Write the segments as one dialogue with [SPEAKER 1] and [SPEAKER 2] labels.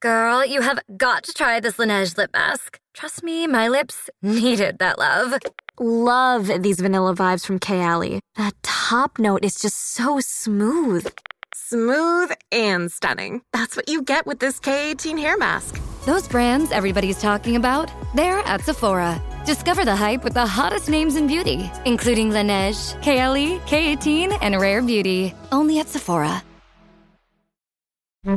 [SPEAKER 1] Girl, you have got to try this Laneige lip mask. Trust me, my lips needed that love.
[SPEAKER 2] Love these vanilla vibes from Kale. That top note is just so smooth. Smooth and stunning. That's what you get with this K18 hair mask.
[SPEAKER 1] Those brands everybody's talking about, they're at Sephora. Discover the hype with the hottest names in beauty, including Laneige, Kale, K18, and Rare Beauty. Only at Sephora.
[SPEAKER 3] I'm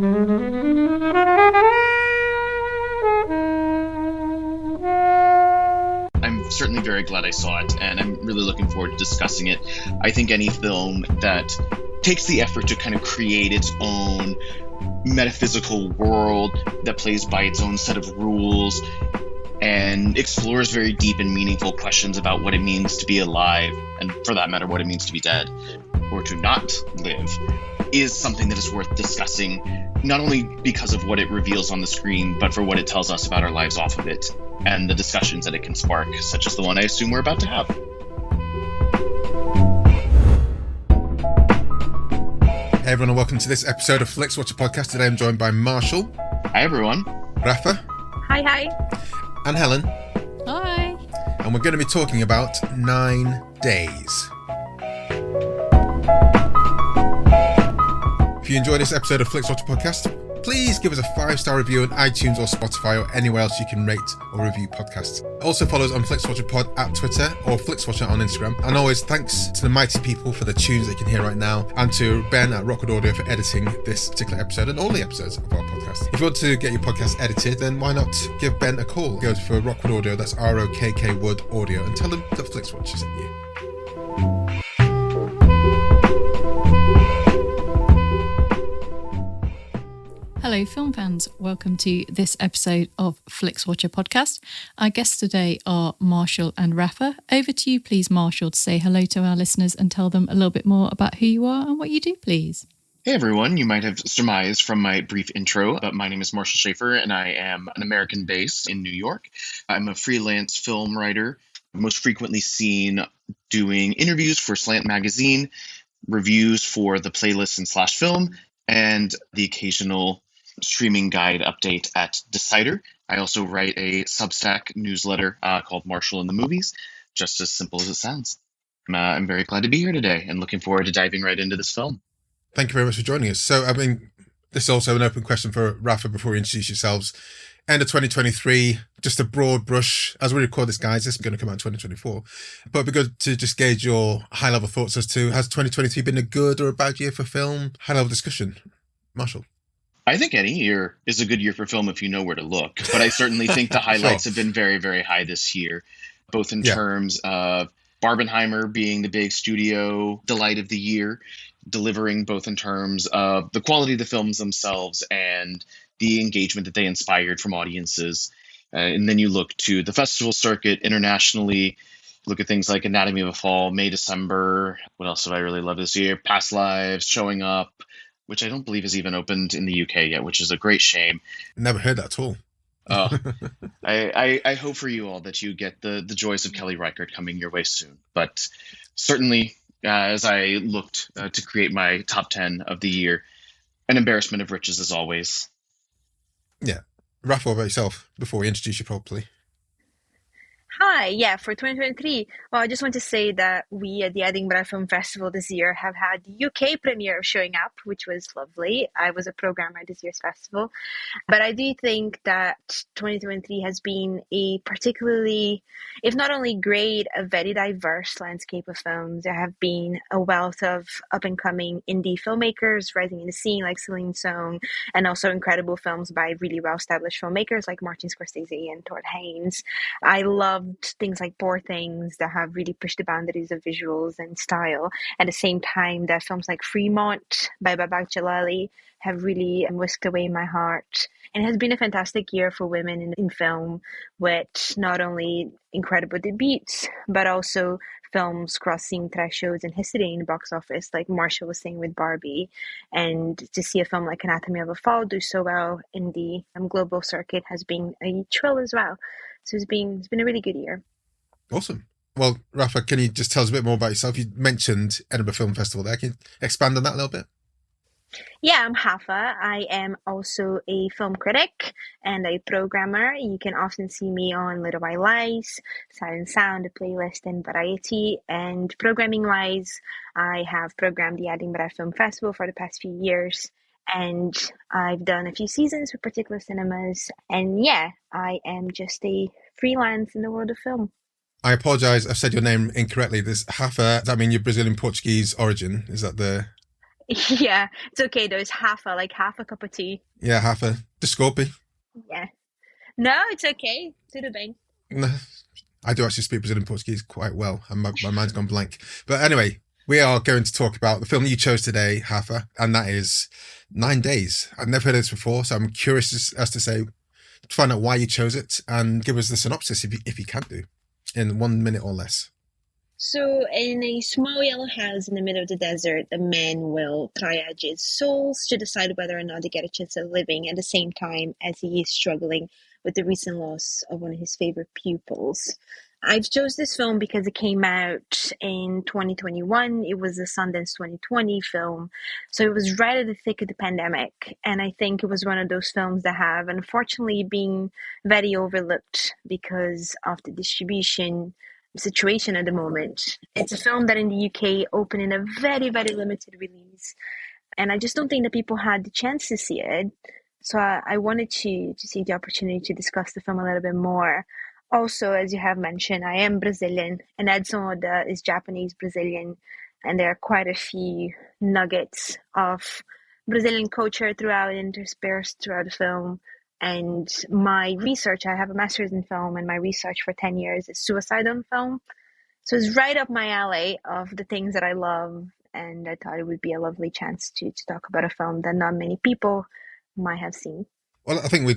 [SPEAKER 3] certainly very glad I saw it, and I'm really looking forward to discussing it. I think any film that takes the effort to kind of create its own metaphysical world that plays by its own set of rules and explores very deep and meaningful questions about what it means to be alive, and for that matter, what it means to be dead or to not live, is something that is worth discussing, not only because of what it reveals on the screen, but for what it tells us about our lives off of it and the discussions that it can spark, such as the one I assume we're about to have.
[SPEAKER 4] Hey everyone, and welcome to this episode of Flixwatcher podcast. Today I'm joined by Marshall.
[SPEAKER 3] Hi everyone.
[SPEAKER 4] Rafa.
[SPEAKER 5] Hi.
[SPEAKER 4] And Helen.
[SPEAKER 5] Hi.
[SPEAKER 4] And we're going to be talking about 9 Days. If you enjoyed this episode of Flixwatcher podcast, please give us a 5-star review on iTunes or Spotify or anywhere else you can rate or review podcasts. Also follow us on Flixwatcher Pod at Twitter or Flixwatcher on Instagram. And always thanks to the mighty people for the tunes that you can hear right now, and to Ben at Rockwood Audio for editing this particular episode and all the episodes of our podcast. If you want to get your podcast edited, then why not give Ben a call? Go for Rockwood Audio, that's ROKK Wood Audio, and tell them that Flixwatcher sent you.
[SPEAKER 5] Hello, film fans. Welcome to this episode of Flixwatcher podcast. Our guests today are Marshall and Rafa. Over to you, please, Marshall, to say hello to our listeners and tell them a little bit more about who you are and what you do, please.
[SPEAKER 3] Hey everyone, you might have surmised from my brief intro, but my name is Marshall Shaffer and I am an American based in New York. I'm a freelance film writer, most frequently seen doing interviews for Slant magazine, reviews for the playlist and Slash Film, and the occasional streaming guide update at Decider. I also write a Substack newsletter called Marshall and the Movies, just as simple as it sounds. I'm very glad to be here today and looking forward to diving right into this film.
[SPEAKER 4] Thank you very much for joining us. So, this is also an open question for Rafa before you introduce yourselves. End of 2023, just a broad brush. As we record this, guys, this is going to come out in 2024. But it'd be good to just gauge your high-level thoughts as to, has 2023 been a good or a bad year for film? High-level discussion. Marshall.
[SPEAKER 3] I think any year is a good year for film if you know where to look. But I certainly think the highlights have been very, very high this year, both in terms of Barbenheimer being the big studio delight of the year, delivering both in terms of the quality of the films themselves and the engagement that they inspired from audiences. And then you look to the festival circuit internationally, look at things like Anatomy of a Fall, May, December. What else have I really loved this year? Past Lives, Showing Up, which I don't believe is even opened in the UK yet, which is a great shame.
[SPEAKER 4] Never heard that at all.
[SPEAKER 3] I hope for you all that you get the joys of Kelly Reichardt coming your way soon. But certainly, as I looked to create my top 10 of the year, an embarrassment of riches as always.
[SPEAKER 4] Yeah. Rafa, what about yourself before we introduce you properly?
[SPEAKER 6] Hi, for 2023, well, I just want to say that we at the Edinburgh Film Festival this year have had the UK premiere of Showing Up, which was lovely. I was a programmer at this year's festival. But I do think that 2023 has been a particularly, if not only great, a very diverse landscape of films. There have been a wealth of up-and-coming indie filmmakers rising in the scene like Celine Song, and also incredible films by really well-established filmmakers like Martin Scorsese and Todd Haynes. I loved things like Poor Things that have really pushed the boundaries of visuals and style. At the same time, that films like Fremont by Babak Jalali have really whisked away my heart. And it has been a fantastic year for women in film, with not only incredible debuts, but also films crossing thresholds in history in the box office, like Marshall was saying with Barbie. And to see a film like Anatomy of a Fall do so well in the global circuit has been a thrill as well. So it's been a really good year.
[SPEAKER 4] Awesome. Well, Rafa, can you just tell us a bit more about yourself? You mentioned Edinburgh Film Festival there. Can you expand on that a little bit?
[SPEAKER 6] Yeah, I'm Rafa. I am also a film critic and a programmer. You can often see me on Little White Lies, Silent Sound, The Playlist, and Variety. And programming-wise, I have programmed the Edinburgh Film Festival for the past few years. And I've done a few seasons with particular cinemas. And yeah, I am just a freelance in the world of film.
[SPEAKER 4] I apologise, I've said your name incorrectly. There's Rafa, does that mean you're Brazilian Portuguese origin? Is that the...
[SPEAKER 6] Yeah, it's okay though. It's Rafa, like half a cup of tea.
[SPEAKER 4] Yeah, Rafa. Desculpe.
[SPEAKER 6] Yeah. No, it's okay. Tudo bem.
[SPEAKER 4] No, I do actually speak Brazilian Portuguese quite well, and my mind's gone blank. But anyway, we are going to talk about the film you chose today, Rafa, and that is 9 Days. I've never heard of this before, so I'm curious as to find out why you chose it and give us the synopsis if you can do, in 1 minute or less.
[SPEAKER 6] So, in a small yellow house in the middle of the desert, a man will triage his souls to decide whether or not they get a chance at living at the same time as he is struggling with the recent loss of one of his favorite pupils. I've chose this film because it came out in 2021. It was a Sundance 2020 film. So it was right at the thick of the pandemic. And I think it was one of those films that have unfortunately been very overlooked because of the distribution situation at the moment. It's a film that in the UK opened in a very, very limited release. And I just don't think that people had the chance to see it. So I wanted to take the opportunity to discuss the film a little bit more. Also, as you have mentioned, I am Brazilian, and Edson Oda is Japanese-Brazilian, and there are quite a few nuggets of Brazilian culture interspersed throughout the film. And my research, I have a master's in film, and my research for 10 years is suicide on film. So it's right up my alley of the things that I love, and I thought it would be a lovely chance to talk about a film that not many people might have seen.
[SPEAKER 4] Well, I think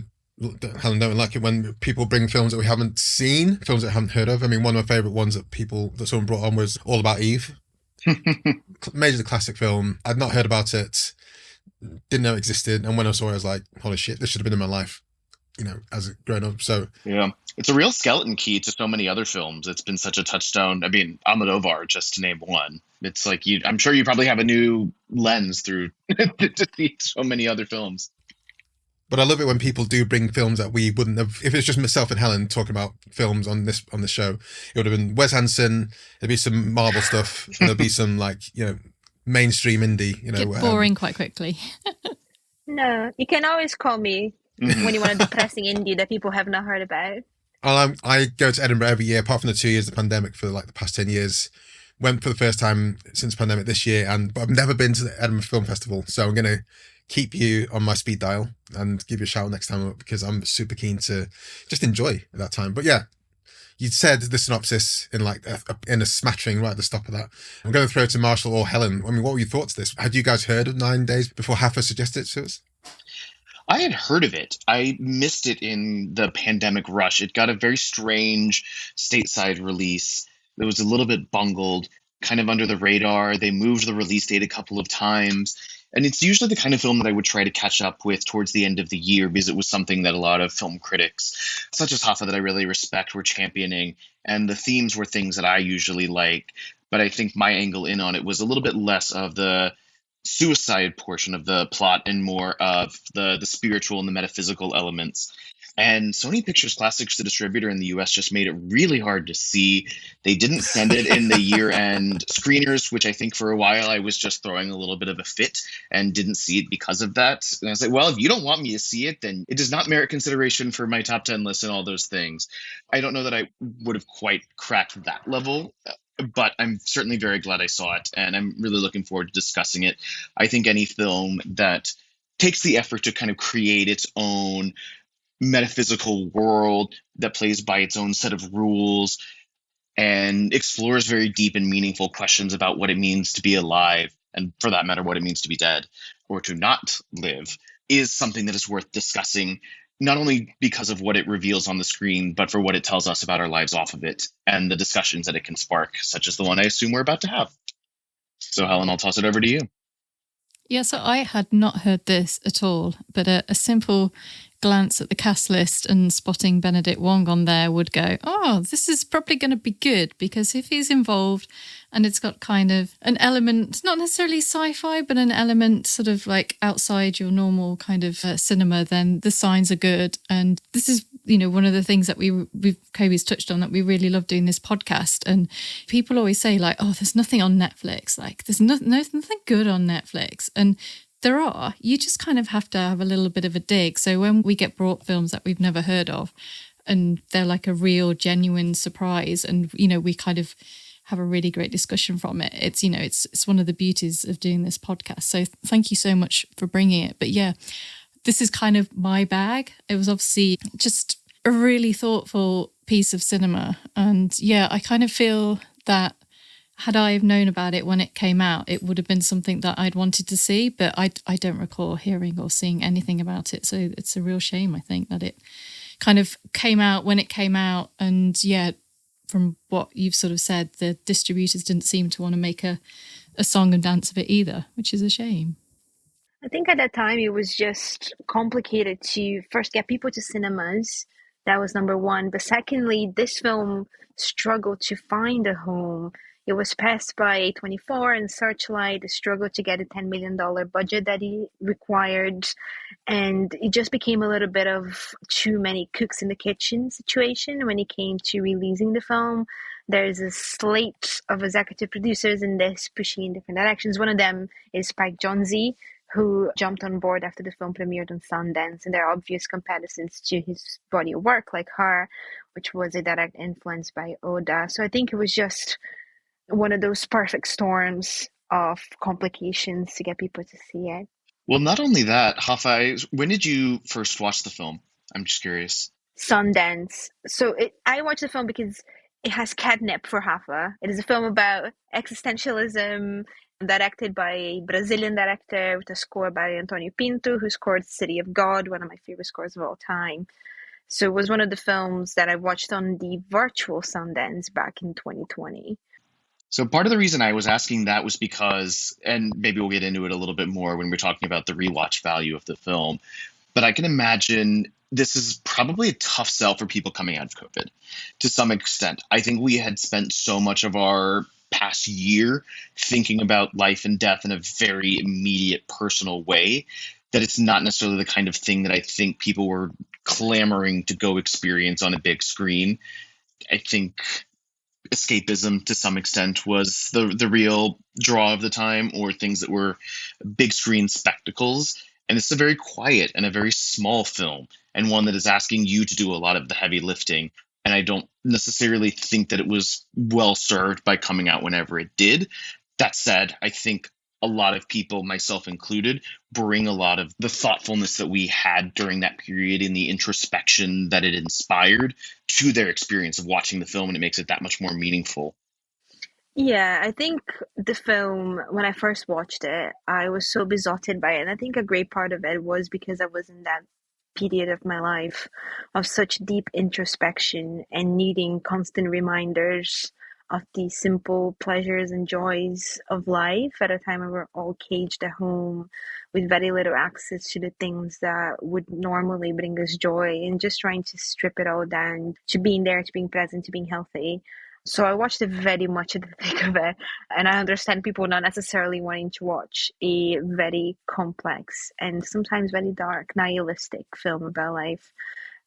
[SPEAKER 4] Helen, don't like it when people bring films that we haven't seen, films that I haven't heard of. I mean, one of my favourite ones that someone brought on was All About Eve. Major classic film. I'd not heard about it, didn't know it existed, and when I saw it I was like, holy shit, this should have been in my life, as a grown up. So
[SPEAKER 3] yeah, it's a real skeleton key to so many other films. It's been such a touchstone. I mean, Almodovar, just to name one. It's like I'm sure you probably have a new lens through to see so many other films.
[SPEAKER 4] But I love it when people do bring films that we wouldn't have. If it's just myself and Helen talking about films on this show, it would have been Wes Anderson. There'd be some Marvel stuff, and there'll be some mainstream indie.
[SPEAKER 5] Get boring quite quickly.
[SPEAKER 6] No, you can always call me when you want a depressing indie that people have not heard about.
[SPEAKER 4] I go to Edinburgh every year, apart from the 2 years of the pandemic for the past 10 years. Went for the first time since the pandemic this year, but I've never been to the Edinburgh Film Festival, so I'm going to keep you on my speed dial and give you a shout next time because I'm super keen to just enjoy that time. But yeah, you said the synopsis in in a smattering right at the stop of that. I'm going to throw it to Marshall or Helen. I mean, what were your thoughts of this? Had you guys heard of 9 Days before Rafa suggested it to us?
[SPEAKER 3] I had heard of it. I missed it in the pandemic rush. It got a very strange stateside release. It was a little bit bungled, kind of under the radar. They moved the release date a couple of times. And it's usually the kind of film that I would try to catch up with towards the end of the year because it was something that a lot of film critics, such as Rafa, that I really respect, were championing. And the themes were things that I usually like. But I think my angle in on it was a little bit less of the suicide portion of the plot and more of the spiritual and the metaphysical elements. And Sony Pictures Classics, the distributor in the US, just made it really hard to see. They didn't send it in the year-end screeners, which I think for a while I was just throwing a little bit of a fit and didn't see it because of that. And I was like, well, if you don't want me to see it, then it does not merit consideration for my top 10 list and all those things. I don't know that I would have quite cracked that level, but I'm certainly very glad I saw it, and I'm really looking forward to discussing it. I think any film that takes the effort to kind of create its own metaphysical world that plays by its own set of rules and explores very deep and meaningful questions about what it means to be alive, and for that matter, what it means to be dead or to not live, is something that is worth discussing, not only because of what it reveals on the screen, but for what it tells us about our lives off of it and the discussions that it can spark, such as the one I assume we're about to have. So, Helen, I'll toss it over to you.
[SPEAKER 5] Yeah, so I had not heard this at all, but a simple glance at the cast list and spotting Benedict Wong on there would go, oh, this is probably going to be good, because if he's involved and it's got kind of an element, not necessarily sci-fi, but an element sort of like outside your normal kind of cinema, then the signs are good. And this is, you know, one of the things that we've Kobe's touched on, that we really love doing this podcast. And people always say like, oh, there's nothing on Netflix. Like there's nothing good on Netflix. And there are. You just kind of have to have a little bit of a dig. So when we get brought films that we've never heard of, and they're like a real, genuine surprise, and, you know, we kind of have a really great discussion from it. It's, you know, it's one of the beauties of doing this podcast. So thank you so much for bringing it. But yeah, this is kind of my bag. It was obviously just a really thoughtful piece of cinema. And yeah, I kind of feel that had I have known about it when it came out, it would have been something that I'd wanted to see, but I don't recall hearing or seeing anything about it. So it's a real shame, I think, that it kind of came out when it came out. And yeah, from what you've sort of said, the distributors didn't seem to want to make a song and dance of it either, which is a shame.
[SPEAKER 6] I think at that time it was just complicated to first get people to cinemas. That was number one. But secondly, this film struggled to find a home. It was passed by A24 and Searchlight. They struggled to get a $10 million budget that he required. And it just became a little bit of too many cooks in the kitchen situation when it came to releasing the film. There's a slate of executive producers in this pushing in different directions. One of them is Spike Jonze, who jumped on board after the film premiered on Sundance. And there are obvious comparisons to his body of work, like Her, which was a direct influence by Oda. So I think it was just one of those perfect storms of complications to get people to see it.
[SPEAKER 3] Well, not only that, Rafa, when did you first watch the film? I'm just curious.
[SPEAKER 6] Sundance. So I watched the film because it has catnip for Rafa. It is a film about existentialism, directed by a Brazilian director with a score by Antonio Pinto, who scored City of God, one of my favorite scores of all time. So it was one of the films that I watched on the virtual Sundance back in 2020.
[SPEAKER 3] So part of the reason I was asking that was because, and maybe we'll get into it a little bit more when we're talking about the rewatch value of the film, but I can imagine this is probably a tough sell for people coming out of COVID to some extent. I think we had spent so much of our past year thinking about life and death in a very immediate, personal way that it's not necessarily the kind of thing that I think people were clamoring to go experience on a big screen. I think escapism to some extent was the real draw of the time, or things that were big screen spectacles. And it's a very quiet and a very small film, and one that is asking you to do a lot of the heavy lifting. And I don't necessarily think that it was well served by coming out whenever it did. That said, I think a lot of people, myself included, bring a lot of the thoughtfulness that we had during that period and the introspection that it inspired to their experience of watching the film, and it makes it that much more meaningful.
[SPEAKER 6] Yeah, I think the film, when I first watched it, I was so besotted by it. And I think a great part of it was because I was in that period of my life of such deep introspection and needing constant reminders of the simple pleasures and joys of life at a time when we're all caged at home with very little access to the things that would normally bring us joy, and just trying to strip it all down to being there, to being present, to being healthy. So I watched it very much at the thick of it, and I understand people not necessarily wanting to watch a very complex and sometimes very dark, nihilistic film about life.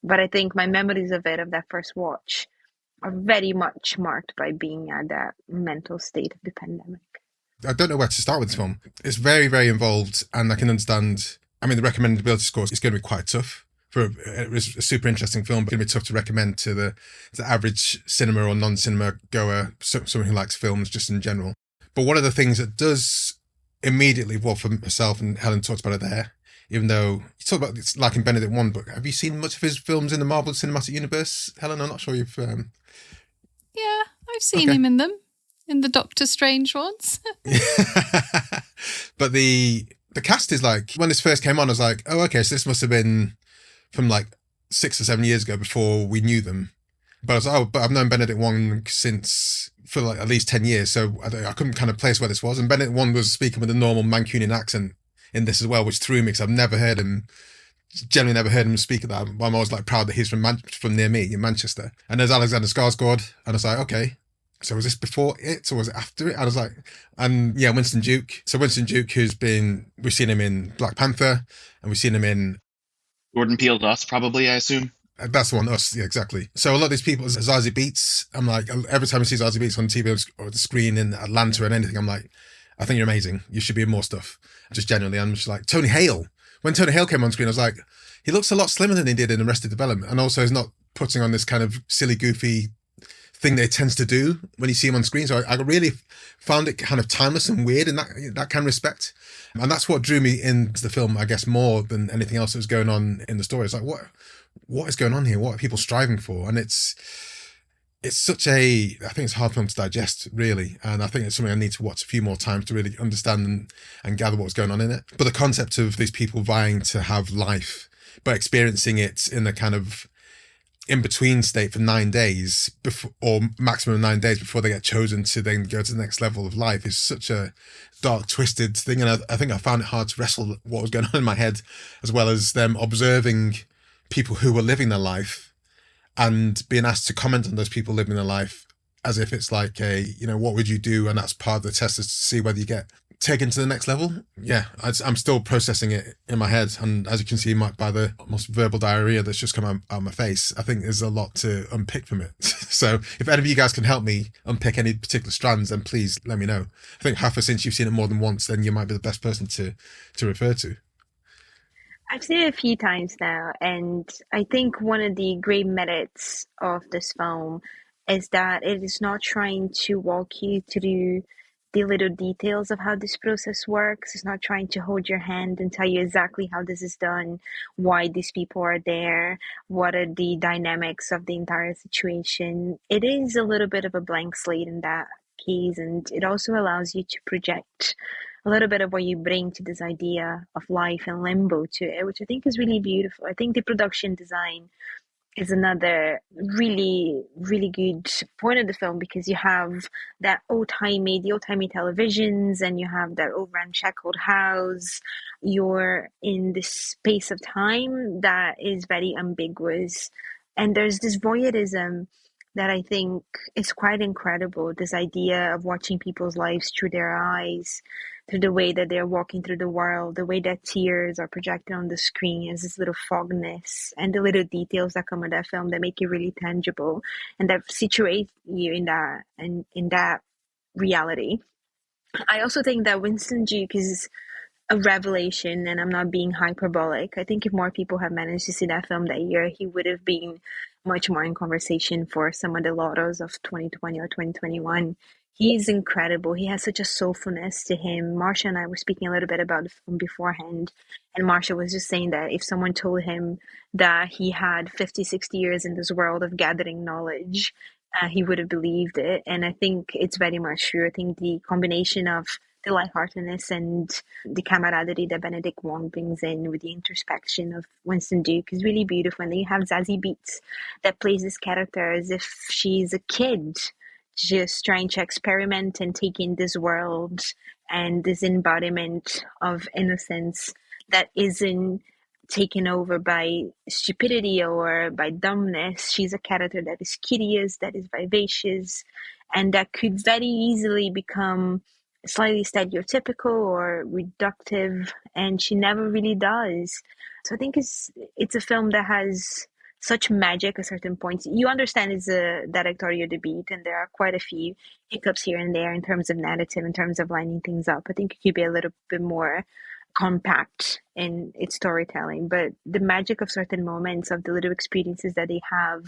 [SPEAKER 6] But I think my memories of it, of that first watch, are very much marked by being at that mental state of the pandemic.
[SPEAKER 4] I don't know where to start with this film. It's very, very involved, and I can understand. I mean, the recommendability score is going to be quite tough. It's a super interesting film, but it's going to be tough to recommend to the average cinema or non-cinema goer, someone who likes films just in general. But one of the things that does immediately, well, for myself, and Helen talked about it there, even though you talk about it's like in Benedict Wong, but have you seen much of his films in the Marvel Cinematic Universe, Helen? I'm not sure you've...
[SPEAKER 5] Yeah, I've seen him in them, in the Doctor Strange ones.
[SPEAKER 4] But the cast is like, when this first came on, I was like, oh, okay, so this must have been from like 6 or 7 years ago before we knew them. But I was like, oh, but I've known Benedict Wong for like at least 10 years, so I couldn't kind of place where this was. And Benedict Wong was speaking with a normal Mancunian accent in this as well, which threw me because I've never heard him generally never heard him speak of that, but I'm always like proud that he's from near me in Manchester. And there's Alexander Skarsgård, and I was like, okay, so was this before it or was it after it? I was like, and yeah, Winston Duke. So Winston Duke, we've seen him in Black Panther, and we've seen him in
[SPEAKER 3] Jordan Peele's Us, probably, I assume.
[SPEAKER 4] That's the one, Us, yeah, exactly. So a lot of these people, Zazie Beetz, I'm like, every time I see Zazie Beetz on TV or the screen in Atlanta and anything, I'm like, I think you're amazing. You should be in more stuff. Just genuinely, I'm just like, Tony Hale. When Tony Hale came on screen, I was like, he looks a lot slimmer than he did in Arrested Development. And also he's not putting on this kind of silly, goofy thing that he tends to do when you see him on screen. So I really found it kind of timeless and weird in that kind of respect. And that's what drew me into the film, I guess, more than anything else that was going on in the story. It's like, what is going on here? What are people striving for? And it's such I think it's a hard film to digest, really. And I think it's something I need to watch a few more times to really understand and gather what's going on in it. But the concept of these people vying to have life, but experiencing it in a kind of in-between state for 9 days, or maximum 9 days before they get chosen to then go to the next level of life, is such a dark, twisted thing. And I think I found it hard to wrestle what was going on in my head, as well as them observing people who were living their life and being asked to comment on those people living their life as if it's like what would you do? And that's part of the test, is to see whether you get taken to the next level. Yeah, I'm still processing it in my head. And as you can see by the almost verbal diarrhea that's just come out of my face, I think there's a lot to unpick from it. So if any of you guys can help me unpick any particular strands, then please let me know. I think, Rafa, since you've seen it more than once, then you might be the best person to refer to.
[SPEAKER 6] I've seen it a few times now, and I think one of the great merits of this film is that it is not trying to walk you through the little details of how this process works. It's not trying to hold your hand and tell you exactly how this is done, why these people are there, what are the dynamics of the entire situation. It is a little bit of a blank slate in that case, and it also allows you to project a little bit of what you bring to this idea of life and limbo to it, which I think is really beautiful. I think the production design is another really, really good point of the film, because you have the old-timey televisions, and you have that old ramshackled house. You're in this space of time that is very ambiguous. And there's this voyeurism that I think is quite incredible, this idea of watching people's lives through their eyes, through the way that they're walking through the world, the way that tears are projected on the screen as this little fogness, and the little details that come with that film that make it really tangible and that situate you in that reality. I also think that Winston Duke is a revelation, and I'm not being hyperbolic. I think if more people had managed to see that film that year, he would have been much more in conversation for some of the laurels of 2020 or 2021. He's incredible. He has such a soulfulness to him. Marsha and I were speaking a little bit about the film beforehand, and Marsha was just saying that if someone told him that he had 50, 60 years in this world of gathering knowledge, he would have believed it. And I think it's very much true. I think the combination of the lightheartedness and the camaraderie that Benedict Wong brings in with the introspection of Winston Duke is really beautiful. And then you have Zazie Beetz that plays this character as if she's a kid, just trying to experiment and take in this world and this embodiment of innocence that isn't taken over by stupidity or by dumbness. She's a character that is curious, that is vivacious, and that could very easily become slightly stereotypical or reductive, and she never really does. So I think it's a film that has such magic at certain points. You understand it's a directorial debut, and there are quite a few hiccups here and there in terms of narrative, in terms of lining things up. I think it could be a little bit more compact in its storytelling, but the magic of certain moments, of the little experiences that they have,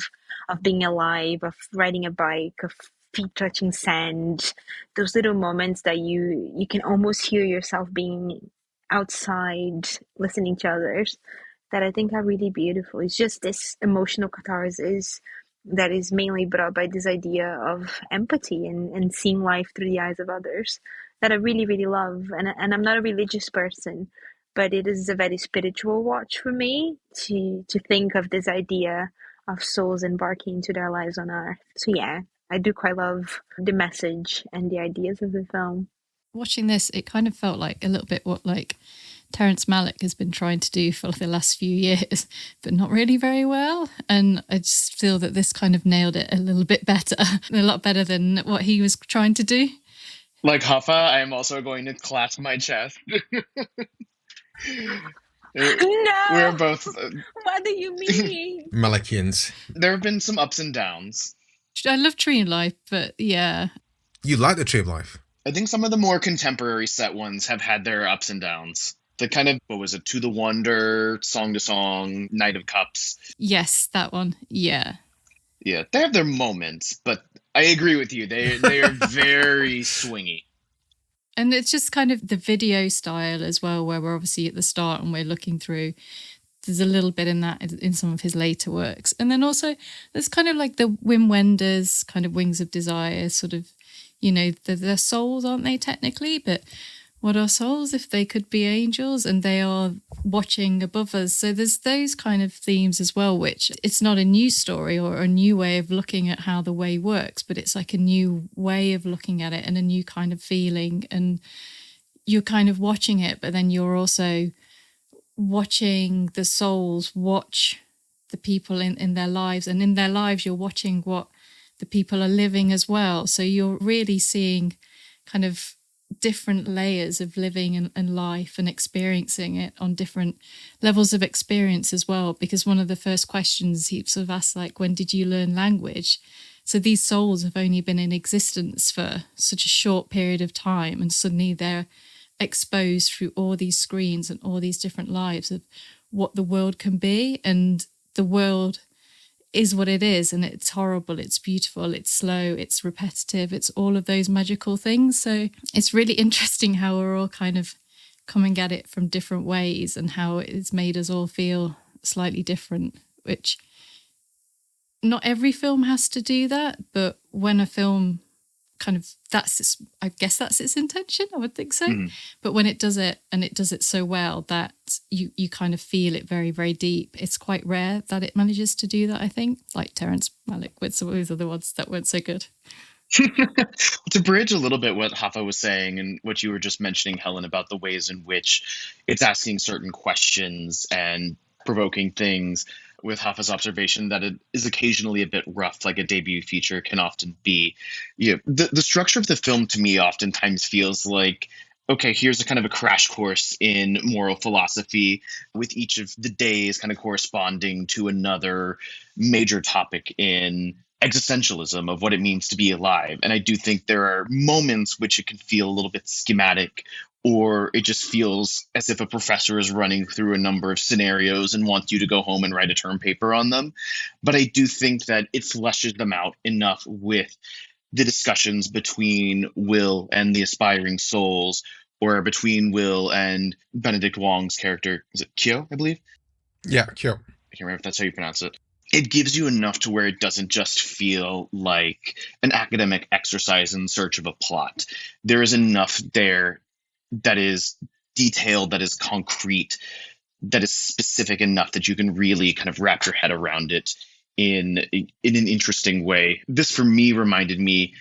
[SPEAKER 6] of being alive, of riding a bike, of feet touching sand, those little moments that you can almost hear yourself being outside listening to others, that I think are really beautiful. It's just this emotional catharsis that is mainly brought by this idea of empathy and seeing life through the eyes of others, that I really, really love. And I'm not a religious person, but it is a very spiritual watch for me to think of this idea of souls embarking into their lives on earth. So yeah, I do quite love the message and the ideas of the film.
[SPEAKER 5] Watching this, it kind of felt like a little bit what like Terrence Malick has been trying to do for the last few years, but not really very well. And I just feel that this kind of nailed it a little bit better, a lot better than what he was trying to do.
[SPEAKER 3] Like Rafa, I am also going to clasp my chest.
[SPEAKER 6] No!
[SPEAKER 3] We're both...
[SPEAKER 6] What do you mean?
[SPEAKER 4] Malickians.
[SPEAKER 3] There have been some ups and downs.
[SPEAKER 5] I love Tree of Life, but yeah.
[SPEAKER 4] You like the Tree of Life?
[SPEAKER 3] I think some of the more contemporary set ones have had their ups and downs. The kind of, what was it, To the Wonder, Song to Song, Knight of Cups.
[SPEAKER 5] Yes, that one. Yeah.
[SPEAKER 3] Yeah, they have their moments, but I agree with you. They are very swingy.
[SPEAKER 5] And it's just kind of the video style as well, where we're obviously at the start and we're looking through. There's a little bit in that in some of his later works. And then also there's kind of like the Wim Wenders kind of Wings of Desire sort of, you know, they're souls, aren't they, technically? But what are souls if they could be angels and they are watching above us? So there's those kind of themes as well, which it's not a new story or a new way of looking at how the way works, but it's like a new way of looking at it and a new kind of feeling. And you're kind of watching it, but then you're also watching the souls watch the people in their lives. And in their lives, you're watching what the people are living as well. So you're really seeing kind of different layers of living and life and experiencing it on different levels of experience as well. Because one of the first questions he sort of asked, like, when did you learn language? So these souls have only been in existence for such a short period of time, and suddenly they're exposed through all these screens and all these different lives of what the world can be. And the world is what it is, and it's horrible, it's beautiful, it's slow, it's repetitive, it's all of those magical things. So it's really interesting how we're all kind of coming at it from different ways and how it's made us all feel slightly different, which not every film has to do that, but when a film kind of, I guess that's its intention, I would think so. Mm. But when it does it, and it does it so well that you kind of feel it very, very deep, it's quite rare that it manages to do that, I think, like Terrence Malick with some of those other ones that weren't so good.
[SPEAKER 3] To bridge a little bit what Rafa was saying and what you were just mentioning, Helen, about the ways in which it's asking certain questions and provoking things, with Rafa's observation that it is occasionally a bit rough, like a debut feature can often be. You know, the structure of the film to me oftentimes feels like, okay, here's a kind of a crash course in moral philosophy, with each of the days kind of corresponding to another major topic in existentialism of what it means to be alive. And I do think there are moments which it can feel a little bit schematic, or it just feels as if a professor is running through a number of scenarios and wants you to go home and write a term paper on them. But I do think that it fleshes them out enough with the discussions between Will and the aspiring souls, or between Will and Benedict Wong's character. Is it Kyo, I believe?
[SPEAKER 4] Yeah, Kyo.
[SPEAKER 3] I can't remember if that's how you pronounce it. It gives you enough to where it doesn't just feel like an academic exercise in search of a plot. There is enough there that is detailed, that is concrete, that is specific enough that you can really kind of wrap your head around it in an interesting way. This, for me, reminded me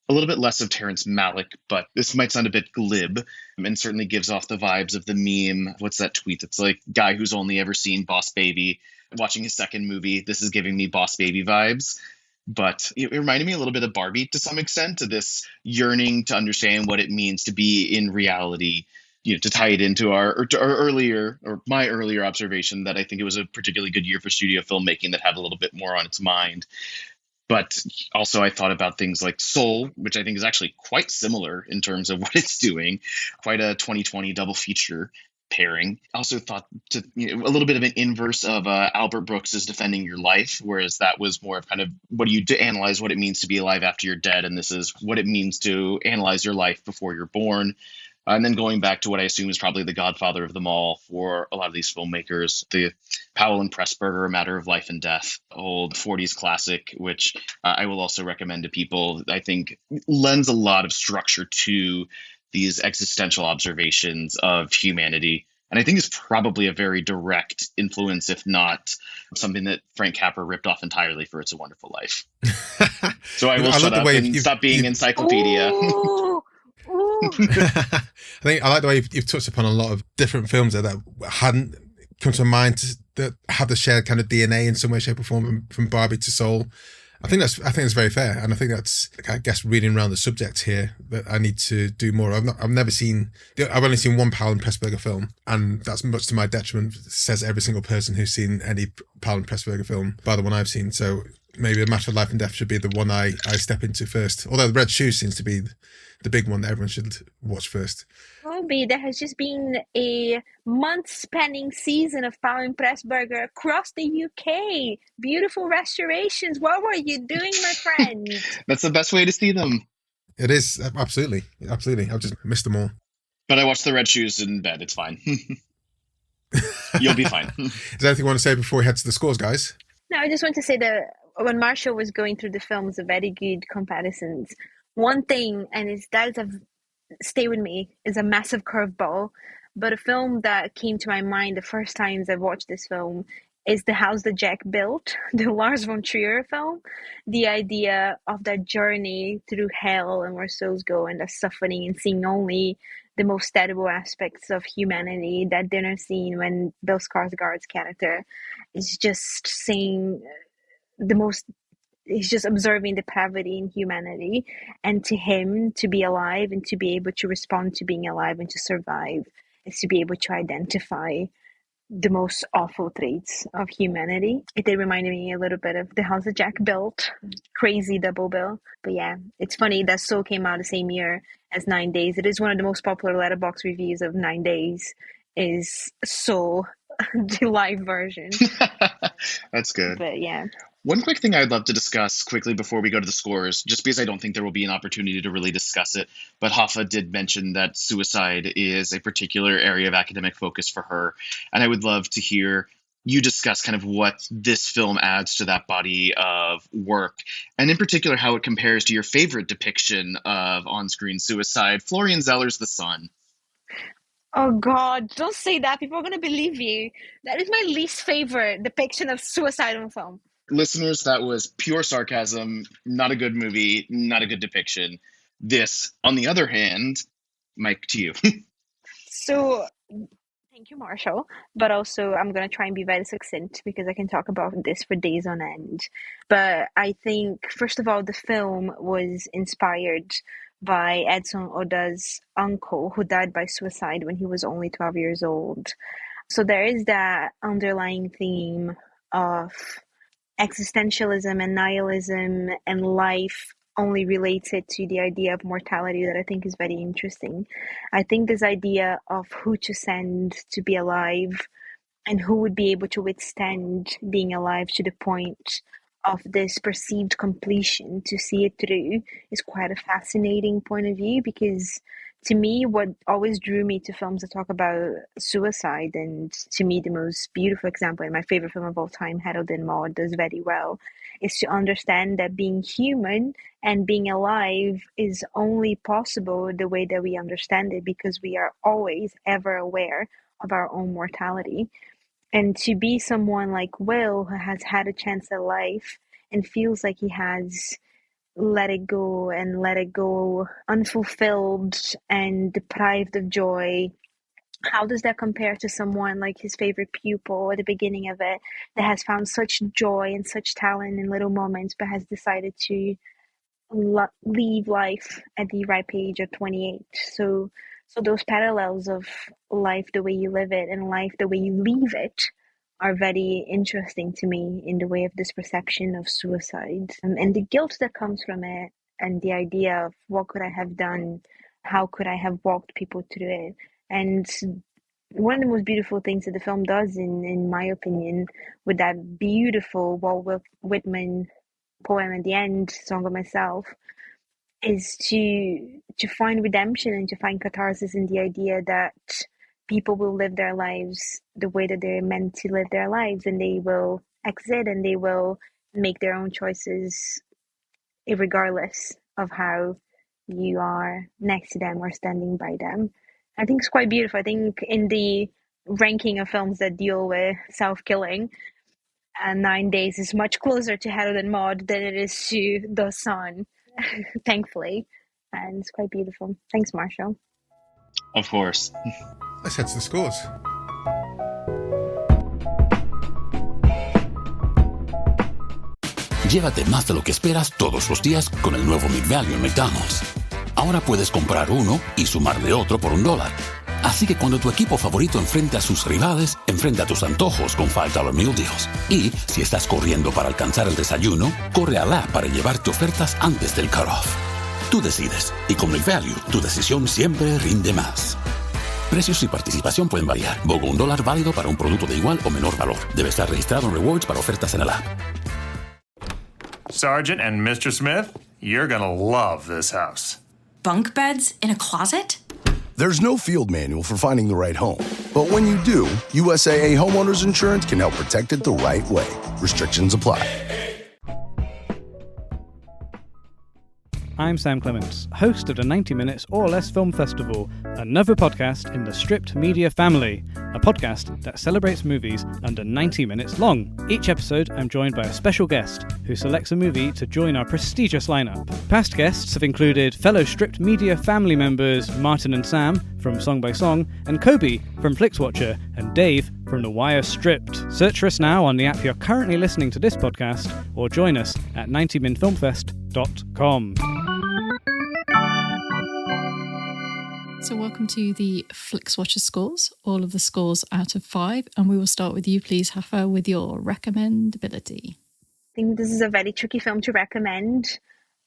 [SPEAKER 3] a little bit less of Terrence Malick, but this might sound a bit glib and certainly gives off the vibes of the meme. What's that tweet? It's like, guy who's only ever seen Boss Baby watching his second movie. This is giving me Boss Baby vibes. But it reminded me a little bit of Barbie to some extent, to this yearning to understand what it means to be in reality, you know, to tie it into my earlier observation that I think it was a particularly good year for studio filmmaking that had a little bit more on its mind. But also I thought about things like Soul, which I think is actually quite similar in terms of what it's doing, quite a 2020 double feature pairing. Also thought a little bit of an inverse of Albert Brooks's Defending Your Life, whereas that was more of kind of what do you to analyze what it means to be alive after you're dead, and this is what it means to analyze your life before you're born. And then going back to what I assume is probably the godfather of them all for a lot of these filmmakers, the Powell and Pressburger, A Matter of Life and Death, old 40s classic, which I will also recommend to people. I think lends a lot of structure to these existential observations of humanity. And I think it's probably a very direct influence, if not something that Frank Capra ripped off entirely for It's a Wonderful Life. So I will shut up and stop being encyclopedia.
[SPEAKER 6] Ooh.
[SPEAKER 4] I think I like the way you've touched upon a lot of different films that hadn't come to mind that have the shared kind of DNA in some way, shape, or form from Barbie to Soul. I think that's very fair, and I think that's, I guess, reading around the subject here that I need to do more. I've only seen one Powell and Pressburger film, and that's much to my detriment. It says every single person who's seen any Powell and Pressburger film by the one I've seen. So maybe A Matter of Life and Death should be the one I step into first. Although The Red Shoes seems to be the big one that everyone should watch first.
[SPEAKER 6] Colby, there has just been a month-spanning season of Powell and Pressburger across the UK. Beautiful restorations. What were you doing, my friend?
[SPEAKER 3] That's the best way to see them.
[SPEAKER 4] It is, absolutely. I've just missed them all.
[SPEAKER 3] But I watched The Red Shoes in bed. It's fine. You'll be fine.
[SPEAKER 4] Is there anything you want to say before we head to the scores, guys?
[SPEAKER 6] No, I just want to say that when Marshall was going through the films, the very good comparisons, one thing, and stay with me, is a massive curveball, but a film that came to my mind the first times I watched this film is The House That Jack Built, the Lars von Trier film. The idea of that journey through hell and where souls go and the suffering and seeing only the most terrible aspects of humanity. That dinner scene when Bill Skarsgård's character is just saying he's just observing depravity in humanity, and to him, to be alive and to be able to respond to being alive and to survive is to be able to identify the most awful traits of humanity. It did remind me a little bit of The House That Jack Built, crazy double bill. But yeah, it's funny that Soul came out the same year as 9 Days. It is one of the most popular Letterboxd reviews of 9 Days is Soul, the live version.
[SPEAKER 3] That's good.
[SPEAKER 6] But yeah.
[SPEAKER 3] One quick thing I'd love to discuss quickly before we go to the scores, just because I don't think there will be an opportunity to really discuss it, but Rafa did mention that suicide is a particular area of academic focus for her. And I would love to hear you discuss kind of what this film adds to that body of work, and in particular, how it compares to your favorite depiction of on-screen suicide, Florian Zeller's The Sun.
[SPEAKER 6] Oh God, don't say that. People are going to believe you. That is my least favorite depiction of suicide in film.
[SPEAKER 3] Listeners, that was pure sarcasm. Not a good movie, not a good depiction. This, on the other hand, Mike, to you.
[SPEAKER 6] So, thank you, Marshall. But also, I'm going to try and be very succinct because I can talk about this for days on end. But I think, first of all, the film was inspired by Edson Oda's uncle, who died by suicide when he was only 12 years old. So there is that underlying theme of existentialism and nihilism and life only related to the idea of mortality that I think is very interesting. I think this idea of who to send to be alive and who would be able to withstand being alive to the point of this perceived completion to see it through is quite a fascinating point of view, because to me, what always drew me to films that talk about suicide, and to me the most beautiful example and my favorite film of all time, Harold and Maude, does very well, is to understand that being human and being alive is only possible the way that we understand it, because we are always ever aware of our own mortality. And to be someone like Will, who has had a chance at life and feels like he has let it go unfulfilled and deprived of joy, how does that compare to someone like his favorite pupil at the beginning of it that has found such joy and such talent in little moments but has decided to leave life at the ripe age of 28? So those parallels of life the way you live it and life the way you leave it are very interesting to me in the way of this perception of suicide and the guilt that comes from it, and the idea of what could I have done, how could I have walked people through it. And one of the most beautiful things that the film does, in my opinion, with that beautiful Walt Whitman poem at the end, Song of Myself, is to find redemption and to find catharsis in the idea that people will live their lives the way that they're meant to live their lives, and they will exit and they will make their own choices regardless of how you are next to them or standing by them. I think it's quite beautiful. I think in the ranking of films that deal with self-killing, 9 Days is much closer to Harold and Maude than it is to The Sun, thankfully. and it's quite beautiful. Thanks, Marshall.
[SPEAKER 3] Of course.
[SPEAKER 4] Let's head to the scores.
[SPEAKER 7] Llévate más de lo que esperas todos los días con el nuevo McValue en McDonald's. Ahora puedes comprar uno y sumarle otro por $1. Así que cuando tu equipo favorito enfrente a sus rivales, enfrenta tus antojos con $5 Meal Deals. Y si estás corriendo para alcanzar el desayuno, corre a la app para llevarte ofertas antes del cutoff. Tú decides, y con McValue, tu decisión siempre rinde más. Precios y participación pueden variar. BOGO $1 válido para un producto de igual o menor valor. Debe estar registrado en Rewards para ofertas en el app.
[SPEAKER 8] Sergeant and Mr. Smith, you're gonna love this house.
[SPEAKER 9] Bunk beds in a closet?
[SPEAKER 10] There's no field manual for finding the right home. But when you do, USAA Homeowners Insurance can help protect it the right way. Restrictions apply.
[SPEAKER 11] I'm Sam Clements, host of the 90 Minutes or Less Film Festival, another podcast in the Stripped Media family, a podcast that celebrates movies under 90 minutes long. Each episode, I'm joined by a special guest who selects a movie to join our prestigious lineup. Past guests have included fellow Stripped Media family members Martin and Sam from Song by Song, and Kobe from Flixwatcher, and Dave from The Wire Stripped. Search for us now on the app you're currently listening to this podcast, or join us at 90minfilmfest.com.
[SPEAKER 5] So welcome to the Flixwatcher scores, all of the scores out of 5. And we will start with you, please, Rafa, with your recommendability.
[SPEAKER 6] I think this is a very tricky film to recommend.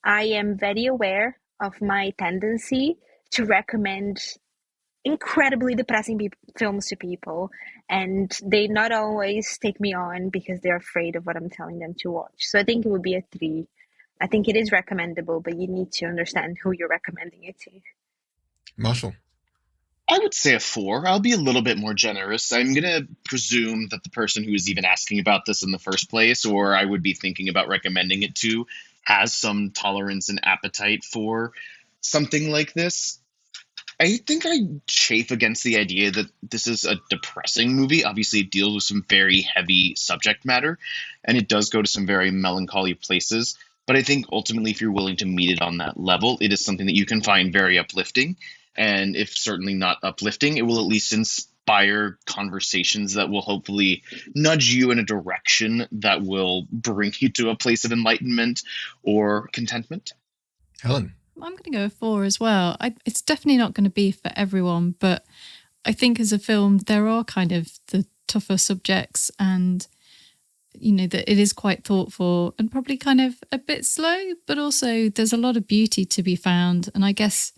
[SPEAKER 6] I am very aware of my tendency to recommend incredibly depressing films to people, and they not always take me on because they're afraid of what I'm telling them to watch. So I think it would be a 3. I think it is recommendable, but you need to understand who you're recommending it to.
[SPEAKER 4] Marshall?
[SPEAKER 3] I would say a 4. I'll be a little bit more generous. I'm going to presume that the person who is even asking about this in the first place, or I would be thinking about recommending it to, has some tolerance and appetite for something like this. I think I chafe against the idea that this is a depressing movie. Obviously, it deals with some very heavy subject matter, and it does go to some very melancholy places. But I think ultimately, if you're willing to meet it on that level, it is something that you can find very uplifting. And if certainly not uplifting, it will at least inspire conversations that will hopefully nudge you in a direction that will bring you to a place of enlightenment or contentment.
[SPEAKER 4] Helen?
[SPEAKER 5] I'm going to go 4 as well. It's definitely not going to be for everyone, but I think as a film, there are kind of the tougher subjects, and you know, that it is quite thoughtful and probably kind of a bit slow, but also there's a lot of beauty to be found. And I guess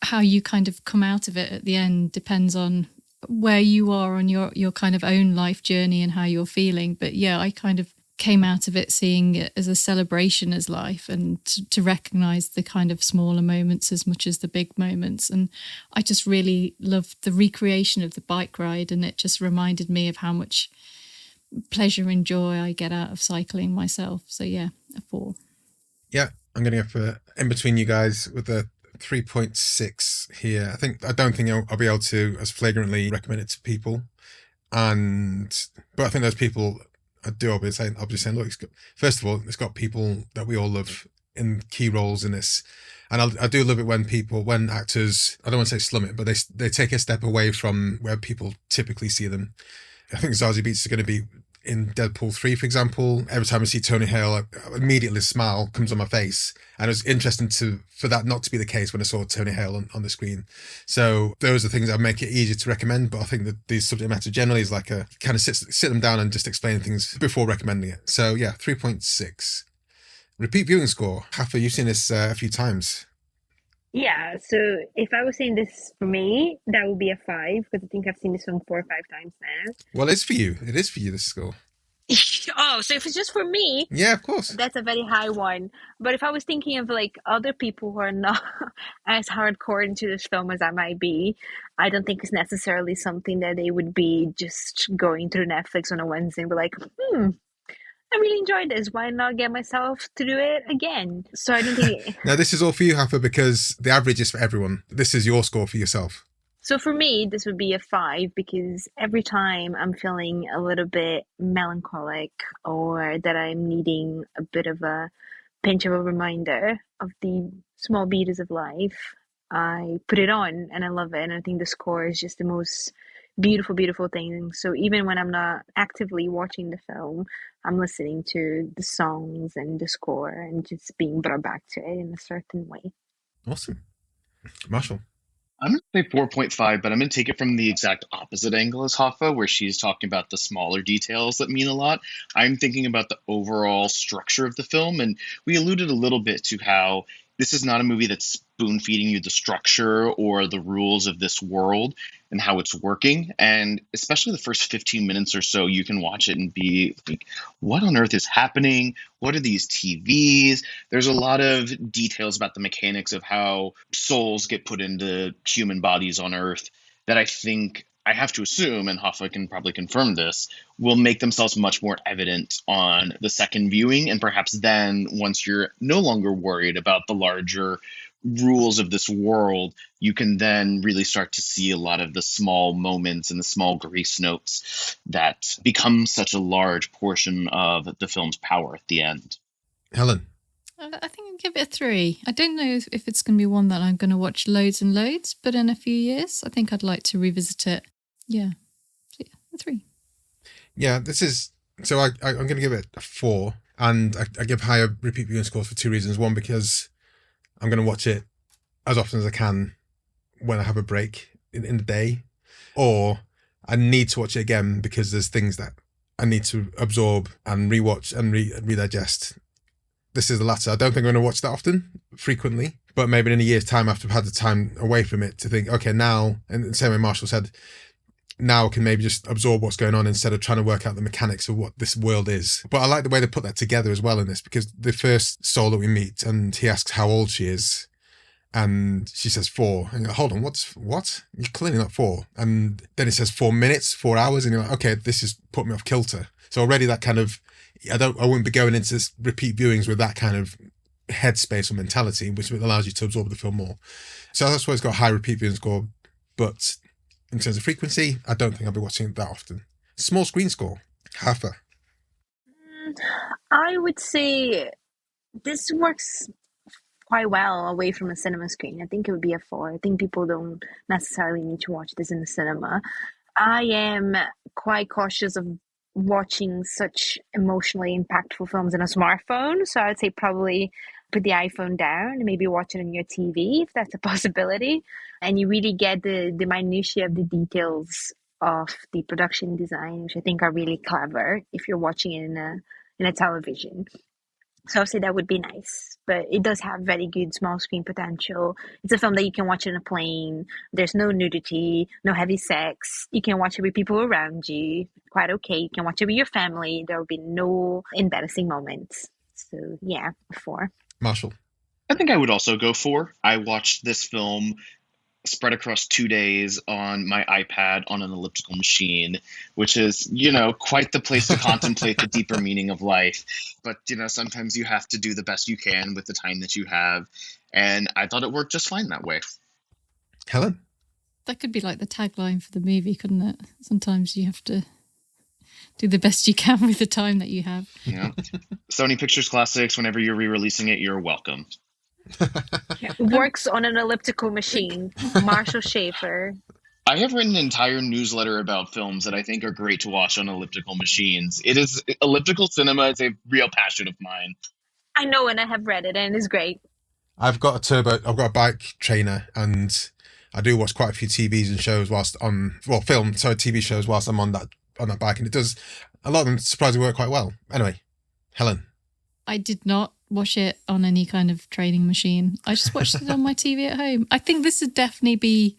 [SPEAKER 5] how you kind of come out of it at the end depends on where you are on your kind of own life journey and how you're feeling. But yeah, I kind of came out of it seeing it as a celebration as life, and to recognise the kind of smaller moments as much as the big moments. And I just really loved the recreation of the bike ride, and it just reminded me of how much pleasure and joy I get out of cycling myself. So yeah, a 4.
[SPEAKER 4] Yeah, I'm going to go for in between you guys with a 3.6 here. I don't think I'll be able to as flagrantly recommend it to people, but I think those people I do obviously saying, look, first of all, it's got people that we all love in key roles in this, and I do love it when actors, I don't want to say slum it, but they take a step away from where people typically see them. I think Zazie Beetz is going to be in Deadpool 3, for example. Every time I see Tony Hale, immediately a smile comes on my face. And it was interesting for that not to be the case when I saw Tony Hale on the screen. So those are things that make it easier to recommend. But I think that the subject matter generally is like a kind of sit them down and just explain things before recommending it. So yeah, 3.6. Repeat viewing score. Rafa, you've seen this a few times.
[SPEAKER 6] Yeah, so if I was saying this for me, that would be a 5, because I think I've seen this film 4 or 5 times now.
[SPEAKER 4] Well, it's for you. It is for you, this score.
[SPEAKER 6] Oh, so if it's just for me,
[SPEAKER 4] yeah, of course,
[SPEAKER 6] that's a very high one. But if I was thinking of like other people who are not as hardcore into this film as I might be, I don't think it's necessarily something that they would be just going through Netflix on a Wednesday and be like, I really enjoyed this. Why not get myself to do it again? So I don't think...
[SPEAKER 4] Now, this is all for you, Rafa, because the average is for everyone. This is your score for yourself.
[SPEAKER 6] So for me, this would be a 5, because every time I'm feeling a little bit melancholic or that I'm needing a bit of a pinch of a reminder, of the small beauties of life, I put it on and I love it. And I think the score is just the most beautiful, beautiful thing. So even when I'm not actively watching the film, I'm listening to the songs and the score and just being brought back to it in a certain way.
[SPEAKER 4] Awesome. Marshall?
[SPEAKER 3] I'm going to say 4.5, but I'm going to take it from the exact opposite angle as Hoffa, where she's talking about the smaller details that mean a lot. I'm thinking about the overall structure of the film, and we alluded a little bit to how this is not a movie that's spoon-feeding you the structure or the rules of this world and how it's working. And especially the first 15 minutes or so, you can watch it and be like, what on earth is happening? What are these TVs? There's a lot of details about the mechanics of how souls get put into human bodies on Earth that I think, I have to assume, and Hoffa can probably confirm this, will make themselves much more evident on the second viewing. And perhaps then, once you're no longer worried about the larger rules of this world, you can then really start to see a lot of the small moments and the small grace notes that become such a large portion of the film's power at the end.
[SPEAKER 4] Helen?
[SPEAKER 5] I think I'd give it a 3. I don't know if it's going to be one that I'm going to watch loads and loads, but in a few years, I think I'd like to revisit it. Yeah. So yeah, a 3.
[SPEAKER 4] Yeah, this is... So I'm going to give it a 4, and I give higher repeat viewing scores for 2 reasons. One, because I'm going to watch it as often as I can when I have a break in the day, or I need to watch it again because there's things that I need to absorb and rewatch and redigest. This is the latter. I don't think I'm going to watch that often, frequently, but maybe in a year's time after I've had the time away from it to think, okay, now, and the same way Marshall said, now I can maybe just absorb what's going on instead of trying to work out the mechanics of what this world is. But I like the way they put that together as well in this, because the first soul that we meet, and he asks how old she is, and she says 4. And you're like, hold on, what? You're clearly not 4. And then it says 4 minutes, 4 hours, and you're like, okay, this has put me off kilter. So already that kind of, I wouldn't be going into this repeat viewings with that kind of headspace or mentality, which allows you to absorb the film more. So that's why it's got a high repeat viewing score. But in terms of frequency, I don't think I'll be watching it that often. Small screen score, Rafa.
[SPEAKER 6] I would say this works quite well away from a cinema screen. I think it would be a 4. I think people don't necessarily need to watch this in the cinema. I am quite cautious of watching such emotionally impactful films in a smartphone, so I would say probably put the iPhone down and maybe watch it on your TV if that's a possibility, and you really get the minutiae of the details of the production design, which I think are really clever if you're watching it in a television. So I'd say that would be nice, but it does have very good small screen potential. It's a film that you can watch in a plane. There's no nudity, no heavy sex. You can watch it with people around you. Quite okay. You can watch it with your family. There will be no embarrassing moments. So yeah, 4.
[SPEAKER 4] Marshall?
[SPEAKER 3] I think I would also go 4. I watched this film spread across 2 days on my iPad on an elliptical machine, which is, quite the place to contemplate the deeper meaning of life. But, sometimes you have to do the best you can with the time that you have. And I thought it worked just fine that way.
[SPEAKER 4] Helen?
[SPEAKER 5] That could be like the tagline for the movie, couldn't it? Sometimes you have to do the best you can with the time that you have.
[SPEAKER 3] Yeah. Sony Pictures Classics, whenever you're re-releasing it, you're welcome.
[SPEAKER 6] Works on an elliptical machine. Marshall Shaffer.
[SPEAKER 3] I have written an entire newsletter about films that I think are great to watch on elliptical machines. Elliptical cinema is a real passion of mine.
[SPEAKER 6] I know, and I have read it, and it's great.
[SPEAKER 4] I've got a bike trainer, and I do watch quite a few TVs and shows TV shows whilst I'm on that bike, and it does, a lot of them surprisingly work quite well. Anyway, Helen.
[SPEAKER 5] I did not watch it on any kind of training machine. I just watched it on my TV at home. I think this would definitely be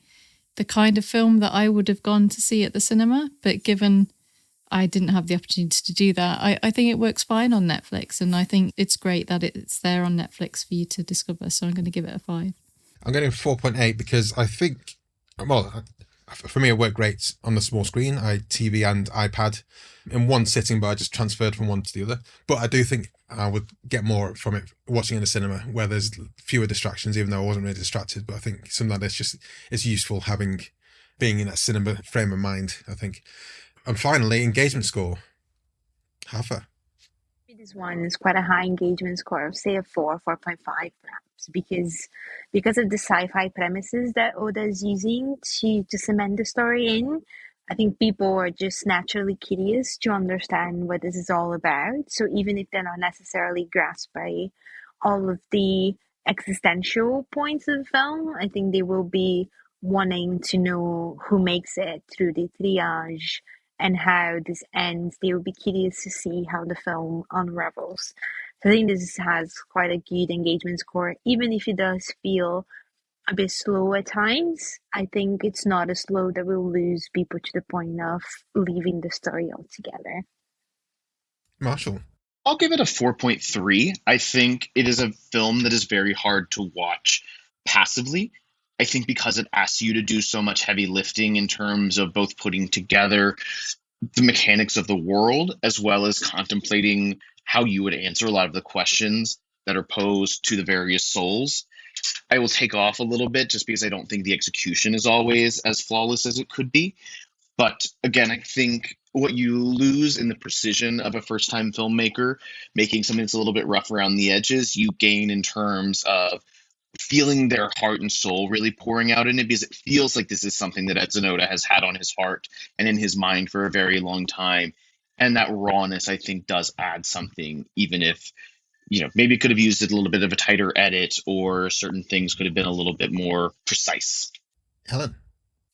[SPEAKER 5] the kind of film that I would have gone to see at the cinema, but given I didn't have the opportunity to do that, I think it works fine on Netflix, and I think it's great that it's there on Netflix for you to discover, so I'm going to give it a 5.
[SPEAKER 4] I'm going to 4.8 because I think, for me it worked great on the small screen. I TV and iPad in one sitting, but I just transferred from one to the other. But I do think I would get more from it watching in the cinema where there's fewer distractions, even though I wasn't really distracted. But I think something like this it's useful being in that cinema frame of mind, I think. And finally, engagement score. Rafa.
[SPEAKER 6] This one is quite a high engagement score of, say, a 4.5 perhaps, because of the sci-fi premises that Oda is using to cement the story in. I think people are just naturally curious to understand what this is all about. So even if they're not necessarily grasped by all of the existential points of the film, I think they will be wanting to know who makes it through the triage and how this ends. They will be curious to see how the film unravels. So I think this has quite a good engagement score, even if it does feel a bit slow at times. I think it's not as slow that will lose people to the point of leaving the story altogether.
[SPEAKER 4] Marshall?
[SPEAKER 3] I'll give it a 4.3. I think it is a film that is very hard to watch passively. I think because it asks you to do so much heavy lifting in terms of both putting together the mechanics of the world, as well as contemplating how you would answer a lot of the questions that are posed to the various souls. I will take off a little bit just because I don't think the execution is always as flawless as it could be. But again, I think what you lose in the precision of a first-time filmmaker, making something that's a little bit rough around the edges, you gain in terms of feeling their heart and soul really pouring out in it, because it feels like this is something that Edson Oda has had on his heart and in his mind for a very long time. And that rawness, I think, does add something, even if, maybe it could have used it a little bit of a tighter edit, or certain things could have been a little bit more precise.
[SPEAKER 4] Helen?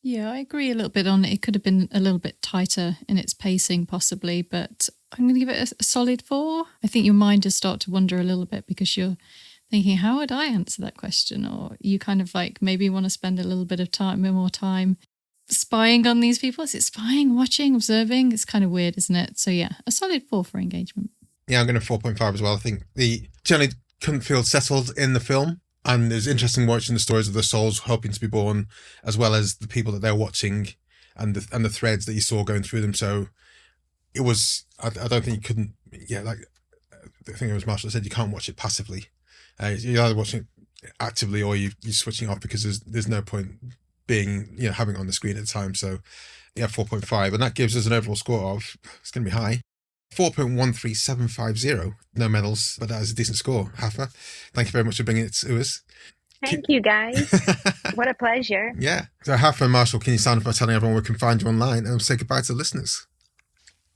[SPEAKER 5] Yeah, I agree a little bit on it. It could have been a little bit tighter in its pacing, possibly, but I'm going to give it a solid 4. I think your mind does start to wander a little bit because you're thinking, how would I answer that question? Or you kind of maybe want to spend a little bit of more time spying on these people. Is it spying, watching, observing? It's kind of weird, isn't it? So yeah, a solid 4 for engagement.
[SPEAKER 4] Yeah, I'm going to 4.5 as well. I think the generally couldn't feel settled in the film. And it was interesting watching the stories of the souls hoping to be born, as well as the people that they're watching and the threads that you saw going through them. So it was, I don't think you couldn't, I think it was Marshall that said you can't watch it passively. You're either watching it actively or you're switching off, because there's no point being, having it on the screen at the time. So yeah, 4.5. And that gives us an overall score of, it's going to be high, 4.13750. No medals, but that is a decent score. Rafa, thank you very much for bringing it to us.
[SPEAKER 6] Thank you, guys. What a pleasure.
[SPEAKER 4] Yeah. So Rafa and Marshall, can you sign off by telling everyone where we can find you online and say goodbye to the listeners?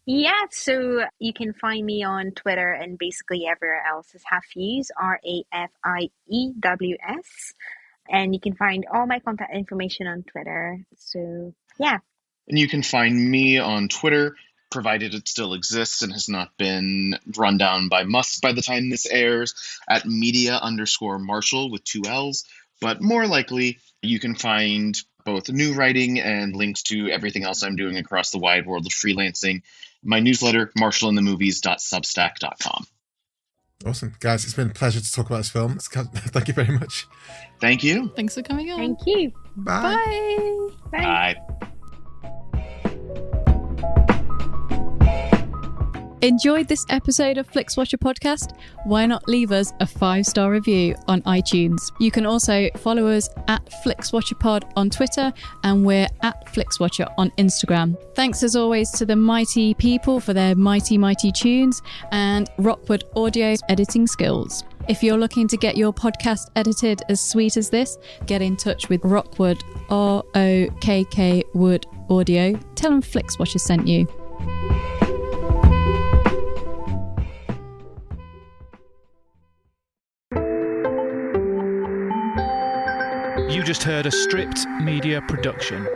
[SPEAKER 6] Yeah, so you can find me on Twitter and basically everywhere else is Hafiz, RAFIEWS. And you can find all my contact information on Twitter. So, yeah.
[SPEAKER 3] And you can find me on Twitter, provided it still exists and has not been run down by Musk by the time this airs, at media_Marshall with 2 L's. But more likely, you can find both new writing and links to everything else I'm doing across the wide world of freelancing. My newsletter, marshallandthemovies.substack.com.
[SPEAKER 4] Awesome. Guys, it's been a pleasure to talk about this film. Thank you very much.
[SPEAKER 3] Thank you.
[SPEAKER 5] Thanks for coming on.
[SPEAKER 6] Thank you.
[SPEAKER 4] Bye.
[SPEAKER 6] Bye.
[SPEAKER 3] Bye.
[SPEAKER 5] Enjoyed this episode of Flixwatcher podcast? Why not leave us a 5-star review on iTunes? You can also follow us at FlixWatcherPod on Twitter, and we're at FlixWatcher on Instagram. Thanks as always to the mighty people for their mighty, mighty tunes, and Rockwood Audio's editing skills. If you're looking to get your podcast edited as sweet as this, get in touch with Rockwood, ROKK Wood Audio. Tell them Flixwatcher sent you.
[SPEAKER 12] You just heard a Stripped Media production.